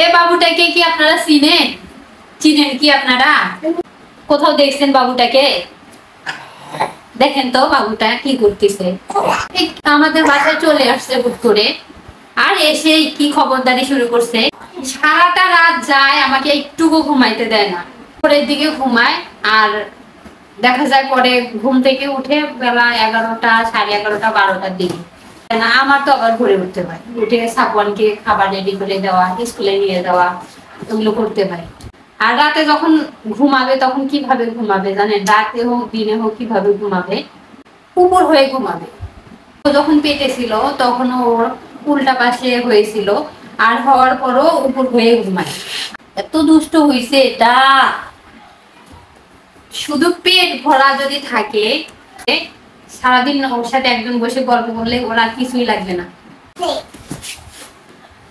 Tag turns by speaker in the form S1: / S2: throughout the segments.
S1: এ বাবুটাকে কি আপনারা চিনেন কি আপনারা? কোথাও দেখছেন বাবুটাকে? দেখেন তো বাবুটা কি করতেছে। আমাদের বাসায় চলে আসছে হুট করে, আর এসে কি খবরদারি শুরু করছে। সারাটা রাত যায়, আমাকে একটুকু ঘুমাইতে দেয় না। পরের দিকে ঘুমায়, আর দেখা যায় পরে ঘুম থেকে উঠে বেলা 11টা, 11:30, 12টার দিকে। না, আমার তো আবার ঘুরে উঠতে হয়, উঠে সাপওয়ানকে খাবার রেডি করে দেওয়া, স্কুলে নিয়ে যাওয়া, এগুলো করতে হয়। আর রাতে যখন ঘুমাবে তখন কিভাবে ঘুমাবে জানেন? রাতে হোক দিনে হোক কিভাবে ঘুমাবে? উপর হয়ে ঘুমাবে। যখন পেটে ছিল তখন ওর উল্টা পাশে হয়েছিল, আর হওয়ার পরও উপর হয়ে ঘুমায়। এত দুষ্ট হইছে এটা। শুধু পেট ভরা যদি থাকে, সারাদিন ওর সাথে একজন বসে গল্প করলে ওর আর কিছুই লাগবে না।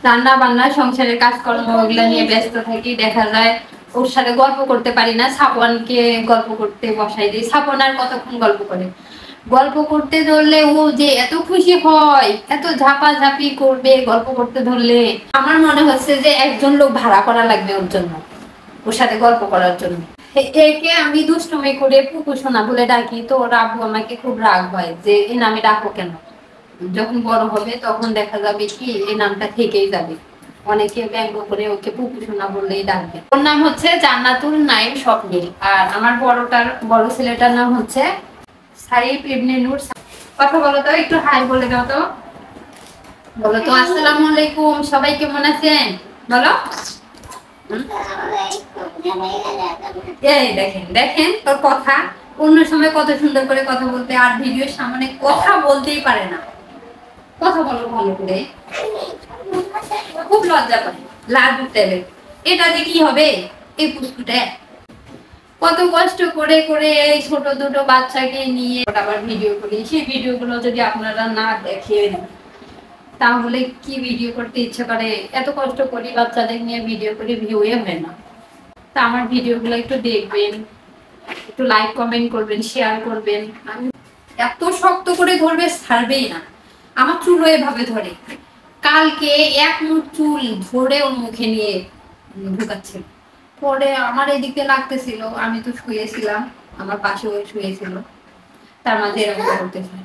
S1: রান্না বান্না, সংসারের কাজকর্ম, ওগুলা নিয়ে ব্যস্ত থাকি। দেখা যায় ওর সাথে গল্প করতে পারি না। সাপওয়ানকে গল্প করতে বসাই দিই। সাপওয়ান আর কতক্ষণ গল্প করে? গল্প করতে ধরলে ও যে এত খুশি হয়, এত ঝাপাঝাপি করবে গল্প করতে ধরলে। আমার মনে হচ্ছে যে একজন লোক ভাড়া করা লাগবে ওর জন্য, ওর সাথে গল্প করার জন্য। একে আমি দুষ্টুমি করে পুকু সোনা বলে ডাকি, তো ওর আব্বু আমাকে খুব রাগ হয় যে এই নামে ডাকো কেন। যখন বড় হবে তখন দেখা যাবে কি এই নামটা থেকেই যাবে। অনেকে ব্যঙ্গ করে ওকে পুকু সোনা বললেই ডাকবে। ওর নাম হচ্ছে জান্নাতুল নাইম স্বপ্নিল, আর আমার বড় ছেলেটার নাম হচ্ছে সাইফ ইবনে নূর। কথা বলো তো, একটু হাই বলে দাও তো। বলো তো আসসালামু আলাইকুম, সবাই কেমন আছেন বলো। এই দেখেন তোর কথা, অন্য সময় কত সুন্দর করে কথা বলতে, আর ভিডিওর সামনে কথা বলতেই পারে না। কথা বলো ভালো করে, খুব লজ্জা পায়, লাজ উঠতে। এটা দিয়ে কি হবে? এই পুষ্কুটা কত কষ্ট করে করে এই ছোট দুটো বাচ্চাকে নিয়ে আবার ভিডিও করি। সেই ভিডিও গুলো যদি আপনারা না দেখেন তাহলে কি ভিডিও করতে ইচ্ছে করে? এত কষ্ট করি বাচ্চাদের নিয়ে ভিডিও করে, ভিউয়ে হয় না। তা আমার ভিডিও গুলো একটু দেখবেন, একটু লাইক কমেন্ট করবেন, শেয়ার করবেন। আমি এত শক্ত করে ধরবে ছাড়বেই না। আমার চুলও এভাবে ধরে। কালকে এক মুঠ চুল ধরে ওর মুখে নিয়ে ঢুকাচ্ছে। পরে আমার এদিকে লাগতেছিল, আমি তো শুয়েছিলাম, আমার পাশে ওই শুয়েছিল, তার মাঝে এরকম করতেছে।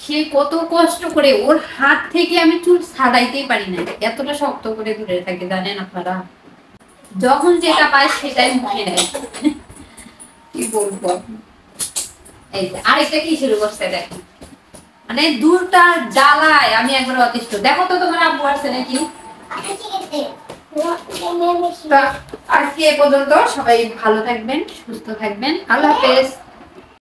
S1: সে কত কষ্ট করে, ওর হাত থেকে আমি চুল ছাড়াইতেই পারি না, এতটা শক্ত করে ধরে থাকে জানেন আপনারা। যখন যেটা পায় সেটাই মুখে নেয়। কি বলবো। এই যে আরেকটা কি শুরু করছে দেখেন, মানে দুটার জ্বালায় আমি একবার অতিষ্ঠ। দেখো তো তোমার আব্বু আসছে নাকি। আজকে এ পর্যন্ত, সবাই ভালো থাকবেন, সুস্থ থাকবেন, আল্লাহ হাফেজ।